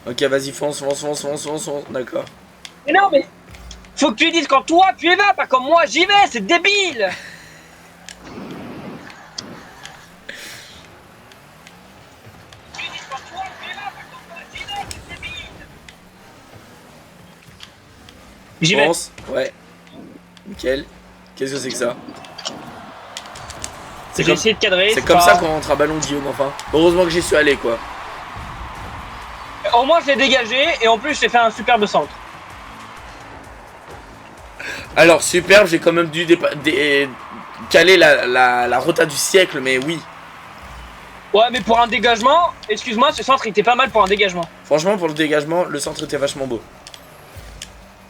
Ok, vas-y, fonce. D'accord. Mais non, mais faut que tu lui dises quand toi tu y vas, pas comme moi j'y vais, c'est débile. J'y vais. Fonce, ouais. Nickel. Qu'est-ce que c'est que ça? J'ai essayé de cadrer. C'est comme pas- ça qu'on rentre à ballon, Guillaume, enfin. Heureusement que j'y suis allé, quoi. Au moins je l'ai dégagé et en plus j'ai fait un superbe centre. Alors, superbe, j'ai quand même dû caler la rota du siècle, mais oui. Ouais, mais pour un dégagement, excuse-moi, ce centre il était pas mal pour un dégagement. Franchement, pour le dégagement, le centre était vachement beau.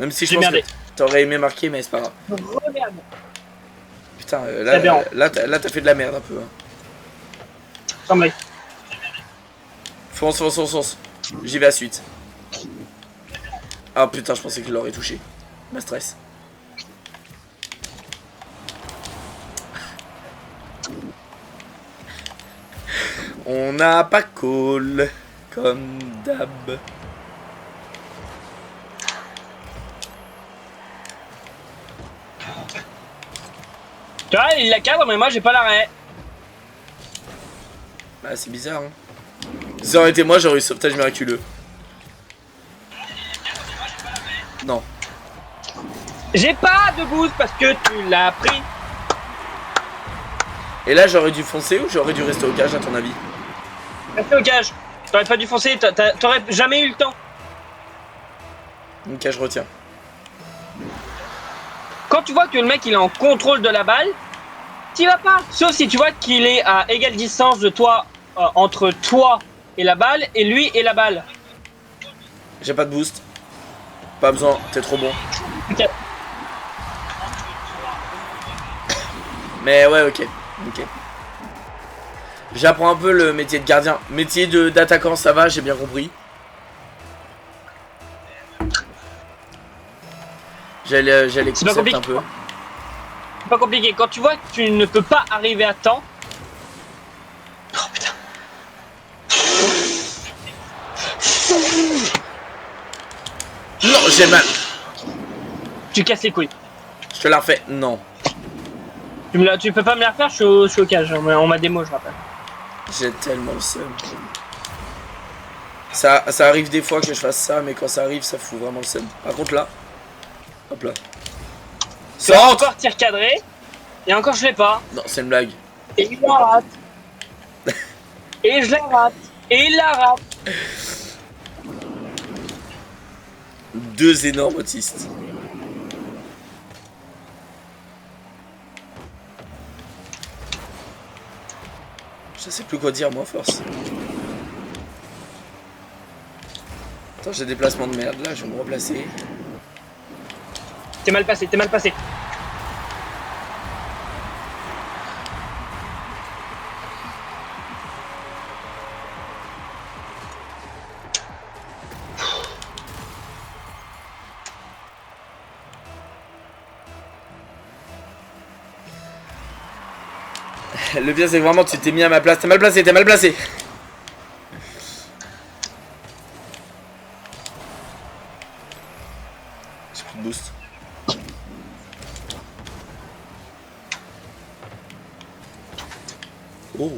Même si je J'ai pense merdé. que t'aurais aimé marquer, mais c'est pas grave. Regarde. Putain, C'est bien. là, t'as fait de la merde un peu. Hein. Sans blague. Fonce. J'y vais à suite. Ah putain, je pensais que je l'aurais touché. Ma stress. On n'a pas call, comme d'hab. Tu vois, il la cadre, mais moi j'ai pas l'arrêt. Bah c'est bizarre hein. Si ça aurait été moi, j'aurais eu sauvetage miraculeux. Non. J'ai pas de boost parce que tu l'as pris. Et là j'aurais dû foncer ou j'aurais dû rester au cage à ton avis? Reste au cage. T'aurais pas dû foncer, t'aurais jamais eu le temps. Ok, je retiens. Quand tu vois que le mec il est en contrôle de la balle, t'y vas pas. Sauf si tu vois qu'il est à égale distance de toi, entre toi et la balle, et lui et la balle. J'ai pas de boost. Pas besoin, t'es trop bon. Ok. Mais ouais, ok. J'apprends un peu le métier de gardien. Métier d'attaquant, ça va, j'ai bien compris. J'allais C'est pas compliqué. un peu. C'est pas compliqué. Quand tu vois que tu ne peux pas arriver à temps. Oh putain. Non, j'ai mal. Tu casses les couilles. Je te la refais. Non. Tu peux pas me la refaire, je suis au cage. On m'a démo, je rappelle. J'ai tellement le seum. Ça arrive des fois que je fasse ça, mais quand ça arrive, ça fout vraiment le seum. Par contre là. Hop là. C'est encore tir cadré. Et encore je l'ai pas. Non, c'est une blague. Et il la rate. Et je la rate. Et il la rate. Deux énormes autistes. Je sais plus quoi dire moi, force. Attends, j'ai des placements de merde là, je vais me replacer. T'es mal passé, t'es mal passé. Le pire c'est que vraiment tu t'es mis à ma place, t'es mal placé, t'es mal placé. J'ai plus de boost. Oh.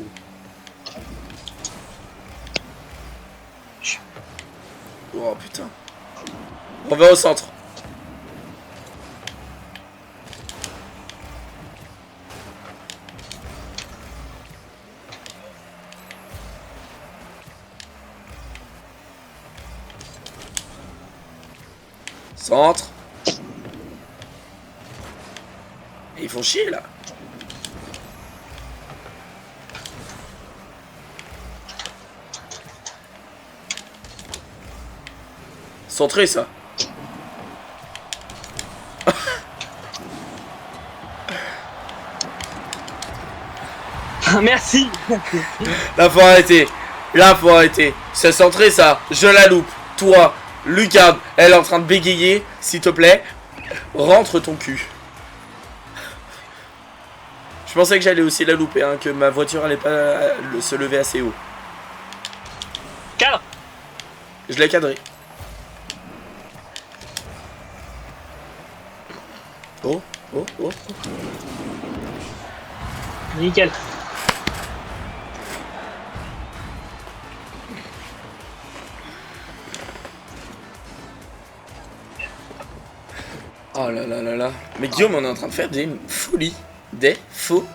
Oh putain. On va au centre. Centre. Et ils font chier là. Centré ça. Merci. Là faut arrêter. Là faut arrêter. C'est centré ça. Je la loupe. Toi, Lucarne, elle est en train de bégayer. S'il te plaît, rentre ton cul. Je pensais que j'allais aussi la louper, hein, que ma voiture allait pas se lever assez haut. Cadre. Je l'ai cadré. Oh, oh, oh. Nickel. Oh là là là là. Mais Guillaume, on est en train de faire des folies. Des folies.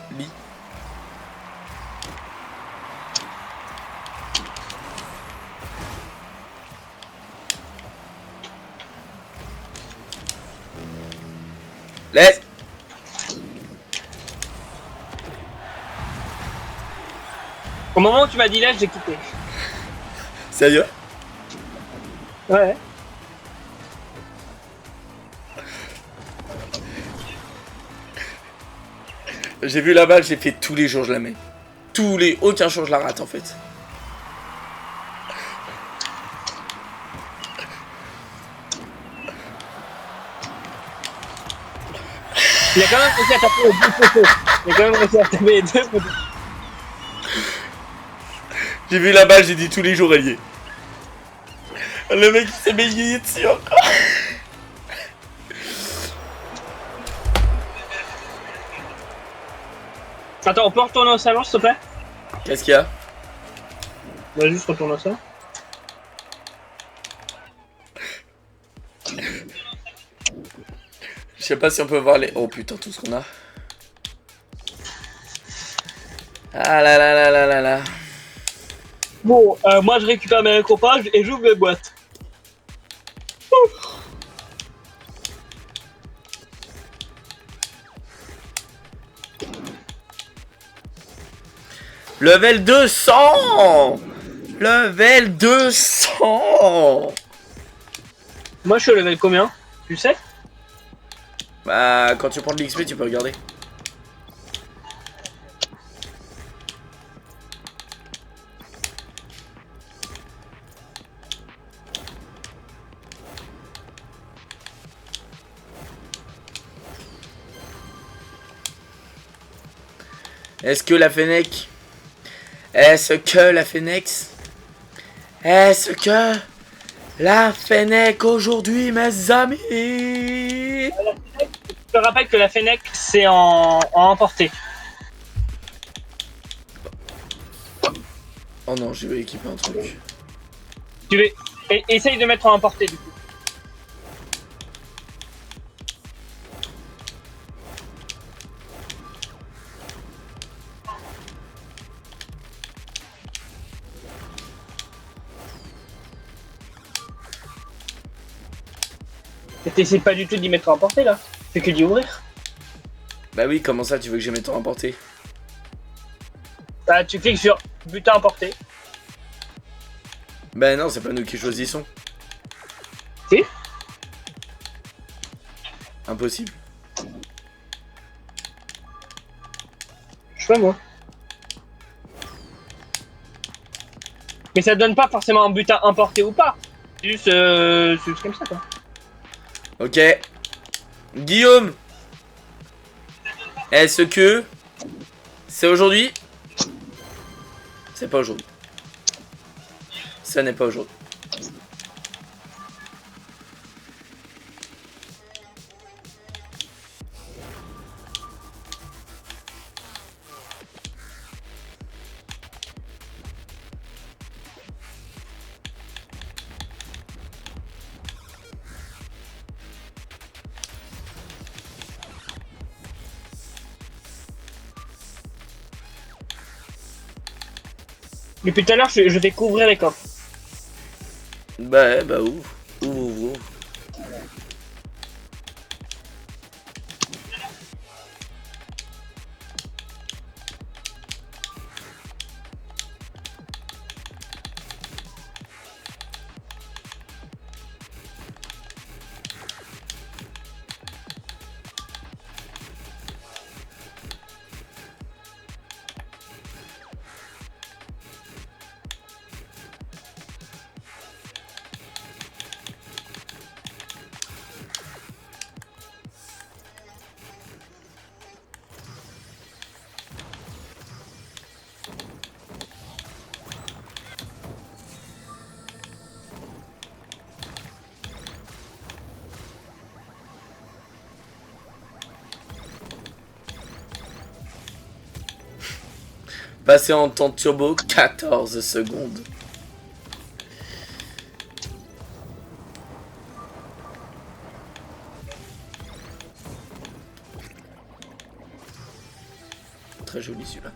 Laisse. Au moment où tu m'as dit là, j'ai quitté. Sérieux? Ouais. J'ai vu la balle, j'ai fait tous les jours, je la mets. Aucun jour je la rate en fait. Il a quand même réussi à taper les deux poteaux. Il a quand même réussi à taper les deux poteaux. J'ai vu la balle, j'ai dit tous les jours elle y est. Le mec il s'est bégayé dessus encore. Attends, on peut retourner au salon s'il te plaît? Qu'est-ce qu'il y a? On va juste retourner au salon. Je sais pas si on peut voir les... Oh putain, tout ce qu'on a. Ah là là là là là là. Bon, moi je récupère mes récompages et j'ouvre mes boîtes. Level 200. Level 200. Moi je suis au level combien? Tu sais? Bah quand tu prends de l'XP tu peux regarder. Est-ce que la Fennec... Est-ce que la Phoenix... Est-ce que... La Fennec aujourd'hui, mes amis? Je te rappelle que la Fennec, c'est en emporté. Oh non, je vais équiper un truc. Tu veux... Essaye de mettre en emporté, du coup. T'essaies pas du tout d'y mettre en emporté, là. C'est que d'y ouvrir. Bah oui, comment ça, tu veux que je mette en emporté? Bah, tu cliques sur butin emporté. Bah non, c'est pas nous qui choisissons. Si. Impossible. Je sais pas, moi. Mais ça donne pas forcément un butin importé ou pas. C'est juste comme ça, quoi. Ok. Guillaume. Est-ce que... C'est aujourd'hui? C'est pas aujourd'hui. Ça n'est pas aujourd'hui. Depuis tout à l'heure, je vais couvrir les coffres. Bah ouvre. Ouvre. Passer en temps turbo, 14 secondes. Très joli celui-là.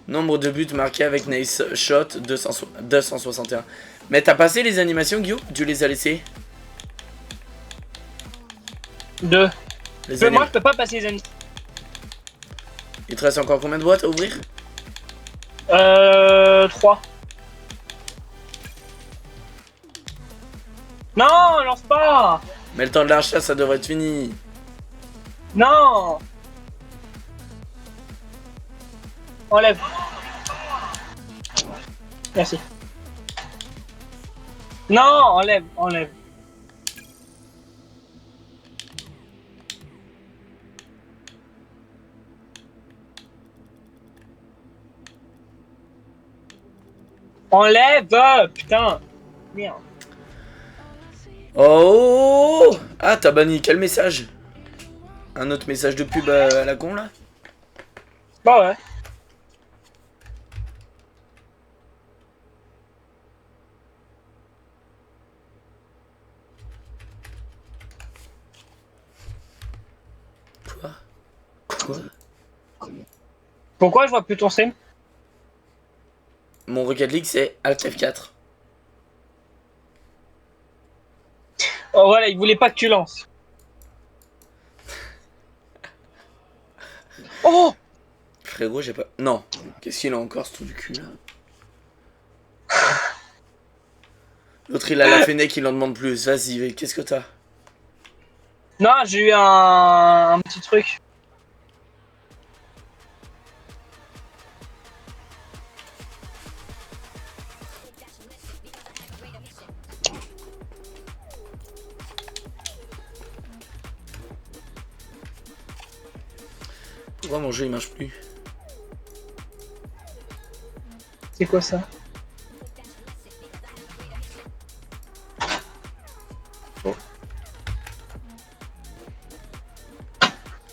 Nombre de buts marqués avec Nice Shot, 261. Mais t'as passé les animations, Guillaume? Tu les as laissées? Deux. Les Moi, je peux pas passer les années. Il te reste encore combien de boîtes à ouvrir? 3. Non, lance pas. Mais le temps de l'achat, ça devrait être fini. Non. Enlève. Merci. Non, enlève. Enlève, putain. Merde. Oh! Ah, t'as banni quel message? Un autre message de pub à la con, là? Bah ouais. Quoi? Pourquoi je vois plus ton stream? Mon Rocket League, c'est Alt F4. Oh voilà, il voulait pas que tu lances. Oh! Frérot, j'ai pas... Non. Qu'est-ce qu'il a encore, ce trou du cul, là? L'autre il a la Fennec, il en demande plus. Vas-y, qu'est-ce que t'as? Non, j'ai eu un petit truc. Pourquoi mon jeu il marche plus? C'est quoi ça?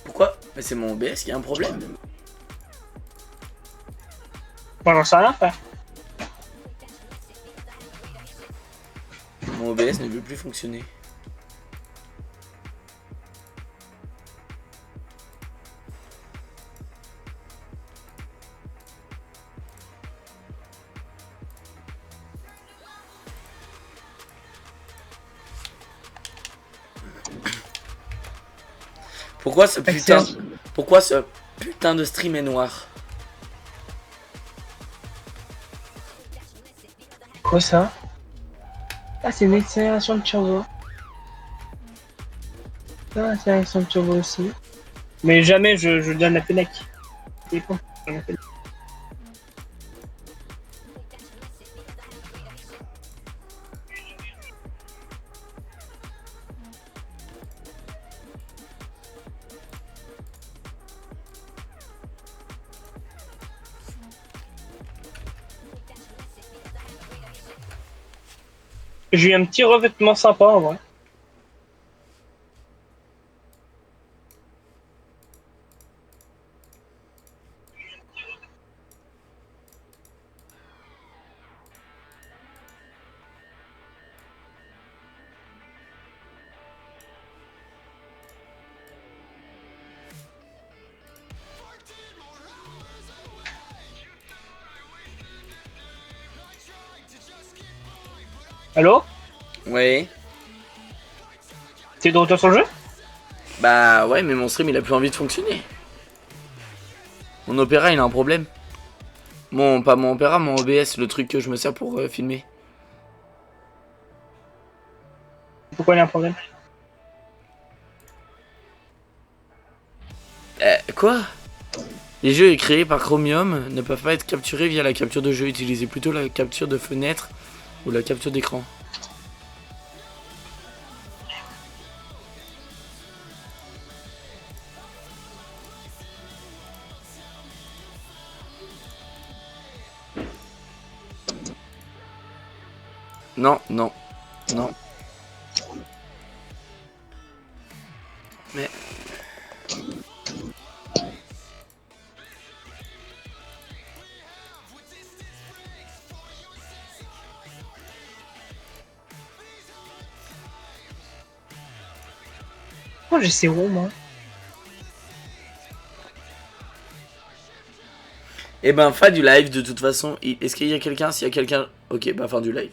Pourquoi? Mais c'est mon OBS qui a un problème. Moi j'en sais rien frère. Mon OBS ne veut plus fonctionner. Pourquoi ce putain... Pourquoi ce putain de stream est noir? Quoi ça? Ah c'est une accélération de turbo. Ah, accélération de turbo aussi. Mais jamais je donne la Fennec. C'est con. J'ai eu un petit revêtement sympa en vrai. Allô? Oui. T'es de retour sur le jeu? Bah ouais, mais mon stream il a plus envie de fonctionner. Mon Opera il a un problème. Pas mon Opera, mon OBS, le truc que je me sers pour filmer. Pourquoi il y a un problème? Quoi? Les jeux créés par Chromium ne peuvent pas être capturés via la capture de jeu. Utilisez plutôt la capture de fenêtre ou la capture d'écran. Non, non, non. Mais... Pourquoi j'ai ces roues moi? Eh ben, fin du live de toute façon. Est-ce qu'il y a quelqu'un? S'il y a quelqu'un... Ok, bah fin du live.